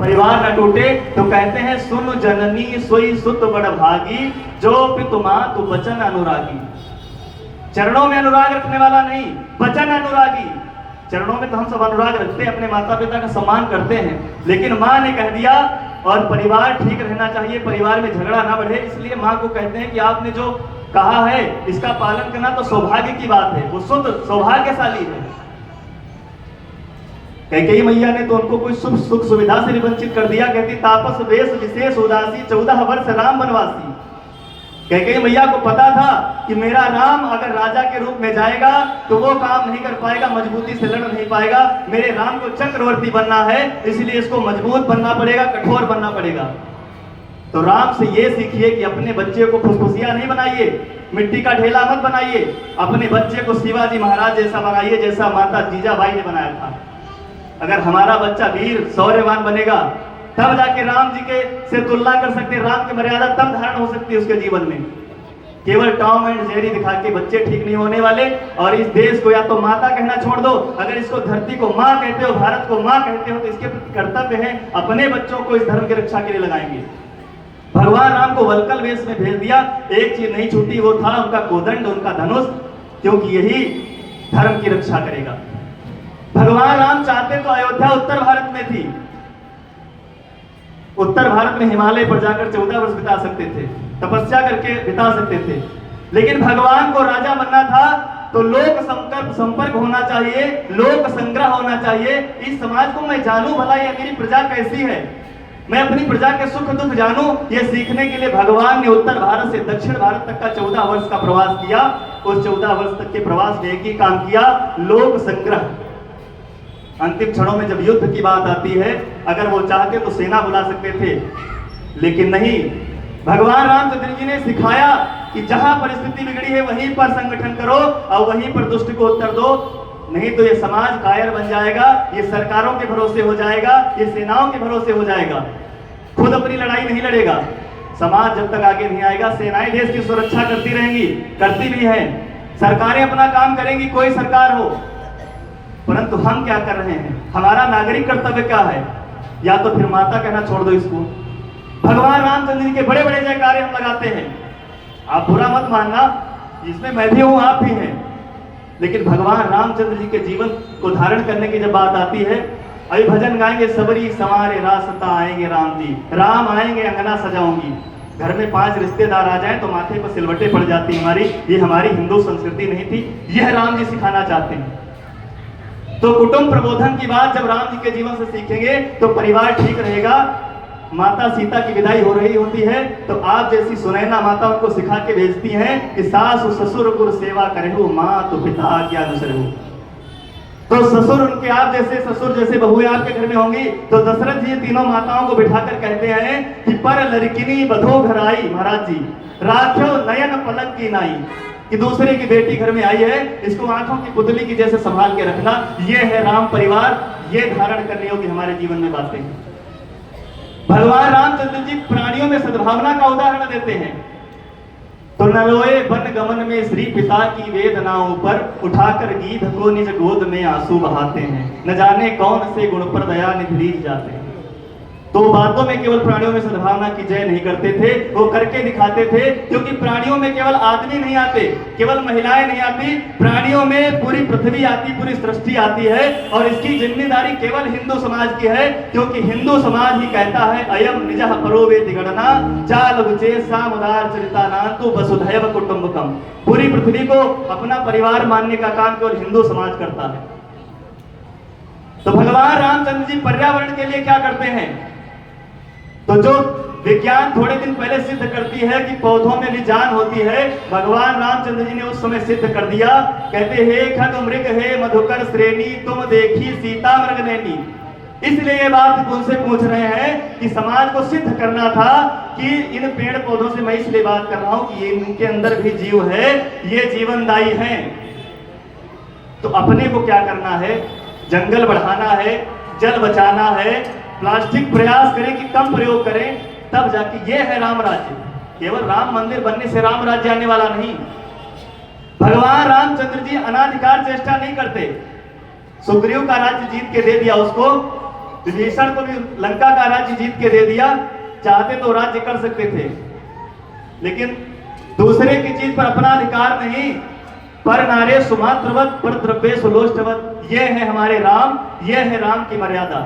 परिवार न टूटे। तो कहते हैं सुन जननी सोई सुत बड़ भागी, जो पितु मातु बचन अनुरागी। चरणों में अनुराग रखने वाला नहीं, वचन अनुरागी। चरणों में तो हम सब अनुराग रखते हैं, अपने माता पिता का सम्मान करते हैं, लेकिन माँ ने कह दिया और परिवार ठीक रहना चाहिए, परिवार में झगड़ा ना बढ़े, इसलिए माँ को कहते हैं कि आपने जो कहा है इसका पालन करना तो सौभाग्य की बात है, वो शुद्ध सौभाग्यशाली है। कैकेयी मैया ने तो उनको कोई सुख सुख सुविधा से भी वंचित कर दिया। कहती तापस वेश विशेष उदासी, 14 वर्ष राम वनवासी। कैकेयी मैया को पता था कि मेरा राम अगर राजा के रूप में जाएगा तो वो काम नहीं कर पाएगा, मजबूती से लड़ नहीं पाएगा। मेरे राम को चक्रवर्ती बनना है, इसलिए इसको मजबूत बनना पड़ेगा, कठोर बनना पड़ेगा। तो राम से ये सीखिए कि अपने बच्चे को फुसफुसिया नहीं बनाइए, मिट्टी का ढेला मत बनाइए, अपने बच्चे को शिवाजी महाराज जैसा बनाइए, जैसा माता जीजाबाई ने बनाया था। अगर हमारा बच्चा वीर शौर्यवान बनेगा तब जाके राम जी के से तुलना कर सकते, राम की मर्यादा तब धारण हो सकती है उसके जीवन में। केवल टॉम एंड जेरी दिखा के बच्चे ठीक नहीं होने वाले। और इस देश को या तो माता कहना छोड़ दो, अगर इसको धरती को माँ कहते हो, भारत को माँ कहते हो, तो इसके प्रति कर्तव्य है अपने बच्चों को इस धर्म की रक्षा के लिए लगाएंगे। भगवान राम को वल्कल वेश में भेज दिया, एक चीज नहीं छूटी, वो था उनका कोदंड, उनका धनुष, क्योंकि यही धर्म की रक्षा करेगा। भगवान राम चाहते तो अयोध्या उत्तर भारत में थी, उत्तर भारत में हिमालय पर जाकर 14 वर्ष बिता सकते थे, तपस्या करके बिता सकते थे, लेकिन भगवान को राजा बनना था तो लोक संपर्क होना चाहिए, लोक संग्रह होना चाहिए। इस समाज को मैं जानूं भला ये मेरी प्रजा कैसी है, मैं अपनी प्रजा के सुख दुख जानूं, ये सीखने के लिए भगवान ने उत्तर भारत से दक्षिण भारत तक का 14 वर्ष का प्रवास किया। उस 14 वर्ष तक के प्रवास में एक ही काम किया, लोक संग्रह। अंतिम क्षणों में जब युद्ध की बात आती है, अगर वो चाहते तो सेना बुला सकते थे, लेकिन नहीं। भगवान रामचंद्र जी ने सिखाया कि जहां परिस्थिति बिगड़ी है वहीं पर संगठन करो और वहीं पर दुष्ट को उत्तर दो, नहीं तो ये समाज कायर बन जाएगा, ये सरकारों के भरोसे हो जाएगा, ये सेनाओं के भरोसे हो जाएगा, खुद अपनी लड़ाई नहीं लड़ेगा। समाज जब तक आगे नहीं आएगा, सेनाएं देश की सुरक्षा करती रहेंगी, करती भी हैं, सरकारें अपना काम करेंगी, कोई सरकार हो, परंतु हम क्या कर रहे हैं, हमारा नागरिक कर्तव्य क्या है? या तो फिर माता कहना छोड़ दो इसको। भगवान रामचंद्र जी के बड़े बड़े जयकारे हम लगाते हैं, आप बुरा मत मानना, इसमें मैं भी हूं, आप भी हैं, लेकिन भगवान रामचंद्र जी के जीवन को धारण करने की जब बात आती है, अभी भजन गाएंगे, सबरी संवारे रास्ता आएंगे राम जी, राम आएंगे अंगना सजाऊंगी। घर में 5 रिश्तेदार आ जाएं तो माथे पर सिलवटें पड़ जाती हमारी, ये हमारी हिंदू संस्कृति नहीं थी, यह राम जी सिखाना चाहते हैं। तो कुटुंब प्रबोधन की बात जब राम जी के जीवन से सीखेंगे तो परिवार ठीक रहेगा। माता सीता की विदाई हो रही होती है तो आप जैसी सुनैना माता उनको सिखा के भेजती हैं कि सासु ससुर गुरु सेवा करेहु, माँ तो पिता आज्ञा अनुसरेहु। तो ससुर उनके आप जैसे, ससुर जैसे बहुएं आपके घर में होंगी। तो दशरथ जी तीनों माताओं को बिठाकर कहते हैं कि पर लड़किनी बधो घर आई, महाराज जी राख्यो नयन पलक की नाई, कि दूसरे की बेटी घर में आई है, इसको आंखों की पुतली की जैसे संभाल के रखना। ये है राम परिवार, ये धारण करनी होगी हमारे जीवन में बातें। भगवान रामचंद्र जी प्राणियों में सद्भावना का उदाहरण देते हैं। तो नलोए वन गमन में श्री पिता की वेदनाओं पर उठाकर गीध को निज गोद में आंसू बहाते हैं, न जाने कौन से गुण पर दया निधि जाते हैं। तो बातों में केवल प्राणियों में सद्भावना की जय नहीं करते थे, वो करके दिखाते थे, क्योंकि प्राणियों में केवल आदमी नहीं आते, केवल महिलाएं नहीं आती, प्राणियों में पूरी पृथ्वी आती, पूरी सृष्टि आती है। और इसकी जिम्मेदारी केवल हिंदू समाज की है, क्योंकि हिंदू समाज ही कहता है अयम निजः परोवेति गणना चाल गुचे सामुदार चरिताना तो वसुधैव कुटुंबकम। पूरी पृथ्वी को अपना परिवार मानने का काम केवल हिंदू समाज करता है। तो भगवान रामचंद्र जी पर्यावरण के लिए क्या करते हैं? तो जो विज्ञान थोड़े दिन पहले सिद्ध करती है कि पौधों में भी जान होती है, भगवान रामचंद्र जी ने उस समय सिद्ध कर दिया। कहते हे खग मृग हे मधुकर श्रेणी, तुम देखी सीता मृग नैनी। इसलिए ये बात उनसे पूछ रहे हैं कि समाज को सिद्ध करना था कि इन पेड़ पौधों से मैं इसलिए बात कर रहा हूं कि ये इनके अंदर भी जीव है, ये जीवनदायी है। तो अपने को क्या करना है? जंगल बढ़ाना है, जल बचाना है, प्लास्टिक प्रयास करें कि कम प्रयोग करें, तब जाके ये है राम राज्य। केवल राम मंदिर बनने से राम राज्य आने वाला नहीं। भगवान रामचंद्र जी अनाधिकार चेष्टा नहीं करते। सुग्रीव का राज्य जीत के दे दिया उसको, विभीषण को भी लंका का राज्य जीत के दे दिया, चाहते तो राज्य कर सकते थे, लेकिन दूसरे की चीज पर अपना अधिकार नहीं। पर नारे सुमात्रवत पर द्रव्य सुलोष्टवत, ये है हमारे राम, ये है राम की मर्यादा।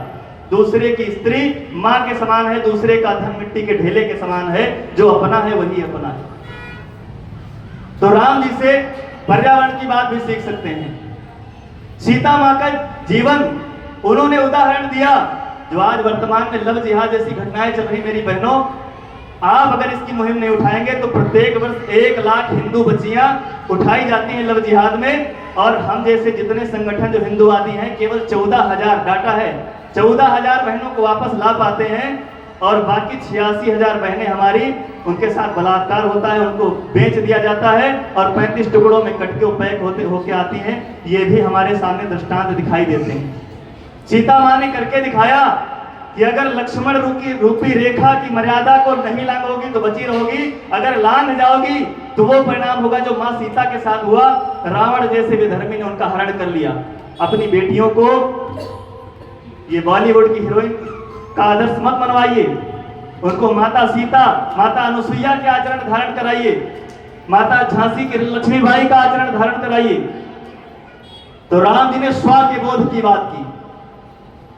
दूसरे की स्त्री माँ के समान है, दूसरे का धन मिट्टी के ढेले के समान है, जो अपना है वही अपना है। तो राम जी से पर्यावरण की बात भी सीख सकते हैं। सीता माँ का जीवन उन्होंने उदाहरण दिया, जो आज वर्तमान में लव जिहाद जैसी घटनाएं चल रही। मेरी बहनों, आप अगर इसकी मुहिम नहीं उठाएंगे तो प्रत्येक वर्ष 1 लाख हिंदू बच्चियां उठाई जाती हैं लव जिहाद में, और हम जैसे जितने संगठन जो हिंदूवादी हैं, केवल 14,000 डाटा है, 14,000 बहनों को वापस ला पाते हैं, और बाकी 86,000 बहनें हमारी, उनके साथ बलात्कार होता है, उनको बेच दिया जाता है और 35 टुकड़ों में कट के पैक होके आती हैं। ये भी हमारे सामने दृष्टांत दिखाई देते हैं। सीता माँ ने करके दिखाया कि अगर लक्ष्मण रूपी रेखा की मर्यादा को नहीं लांघोगी तो बची रहोगी, अगर लांघ जाओगी तो वो परिणाम होगा जो माँ सीता के साथ हुआ। रावण जैसे विधर्मी ने उनका हरण कर लिया। अपनी बेटियों को ये बॉलीवुड की हीरोइन का आदर्श मत मनवाइए, उनको माता सीता, माता अनुसुईया के आचरण धारण कराइए, माता झांसी की लक्ष्मीबाई का आचरण धारण कराइए। तो राम जी ने स्व के बोध की बात की।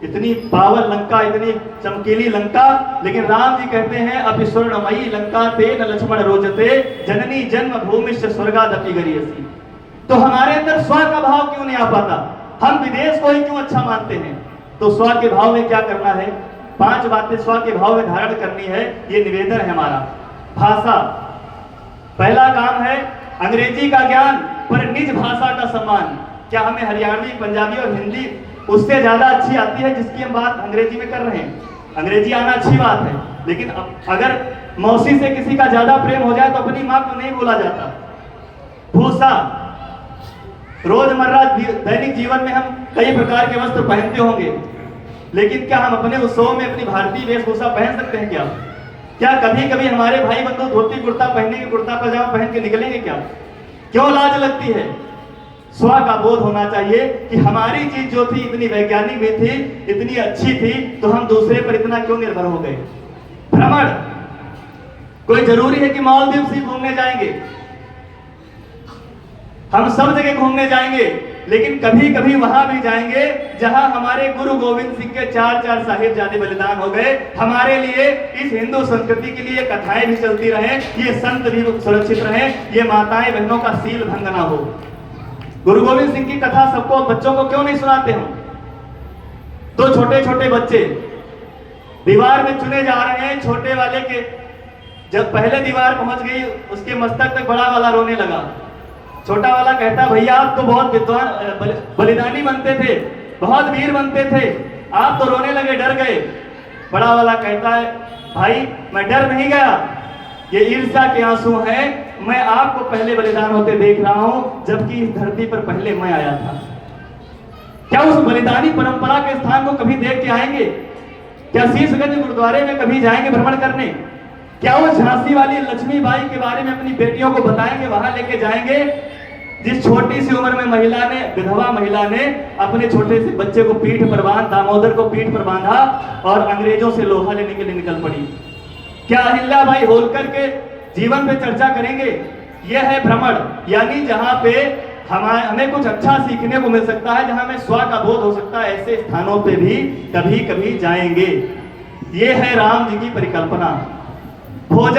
इतनी पावन लंका, इतनी चमकीली लंका, लेकिन राम जी कहते हैं अभी स्वर्णमयी लंका ते न लक्ष्मण रोचते, जननी जन्म भूमिश्च स्वर्गादपि गरीयसी। तो हमारे अंदर स्व का भाव क्यों नहीं आ पाता? हम विदेश को ही क्यों अच्छा मानते हैं? तो स्व के भाव में क्या करना है? 5 बातें स्व के भाव में धारण करनी है, ये निवेदन है हमारा। भाषा, पहला काम है अंग्रेजी का ज्ञान पर निज भाषा का सम्मान। क्या हमें हरियाणवी, पंजाबी और हिंदी उससे ज्यादा अच्छी आती है जिसकी हम बात अंग्रेजी में कर रहे हैं? अंग्रेजी आना अच्छी बात है, लेकिन अगर मौसी से किसी का ज्यादा प्रेम हो जाए तो अपनी माँ को नहीं बोला जाता। भूषा, रोजमर्रा दैनिक जीवन में हम कई प्रकार के वस्त्र पहनते होंगे, लेकिन क्या हम अपने उत्सवों में अपनी भारतीय वेशभूषा पहन सकते हैं? क्या कभी कभी हमारे भाई बंधु धोती कुर्ता पहनेंगे, कुर्ता पजामा पहन के निकलेंगे क्या? क्यों लाज लगती है? स्व का बोध होना चाहिए कि हमारी चीज जो थी इतनी वैज्ञानिक भी थी, इतनी अच्छी थी, तो हम दूसरे पर इतना क्यों निर्भर हो गए? भ्रमण, कोई जरूरी है कि मालदीव से घूमने जाएंगे? हम सब जगह घूमने जाएंगे, लेकिन कभी कभी वहां भी जाएंगे जहां हमारे गुरु गोविंद सिंह के 4 साहिबजादे बलिदान हो गए। हमारे लिए, इस हिंदू संस्कृति के लिए कथाएं भी चलती रहे, ये संत भी सुरक्षित रहे, ये माताएं बहनों का सील भंग ना हो। गुरु गोविंद सिंह की कथा सबको, बच्चों को क्यों नहीं सुनाते हम? तो छोटे छोटे बच्चे दीवार में चुने जा रहे हैं, छोटे वाले के जब पहले दीवार पहुंच गई उसके मस्तक तक बड़ा वाला रोने लगा। छोटा वाला कहता, भैया आप तो बहुत विद्वान बलिदानी बनते थे, बहुत वीर बनते थे, आप तो रोने लगे, डर गए। बड़ा वाला कहता है, भाई मैं डर नहीं गया, ये ईर्ष्या के आंसू हैं, मैं आपको पहले बलिदान होते देख रहा हूं, जबकि इस धरती पर पहले मैं आया था। क्या उस बलिदानी परंपरा के स्थान को कभी देख के आएंगे? क्या शीशगंज गुरुद्वारे में कभी जाएंगे भ्रमण करने? क्या वो झांसी वाली लक्ष्मीबाई के बारे में अपनी बेटियों को बताएंगे, वहां लेके जाएंगे जिस छोटी सी उम्र में महिला ने, विधवा महिला ने अपने छोटे से बच्चे को पीठ पर दामोदर को पीठ पर बांधा और अंग्रेजों से लोहा लेने के लिए निकल पड़ी? क्या अहिल्याबाई होलकर के जीवन पे चर्चा करेंगे? यह है भ्रमण, यानी जहां पे हमें कुछ अच्छा सीखने को मिल सकता है, जहां हमें स्व का बोध हो सकता है, ऐसे स्थानों पे भी कभी कभी जाएंगे। ये है राम जी की परिकल्पना। भोजन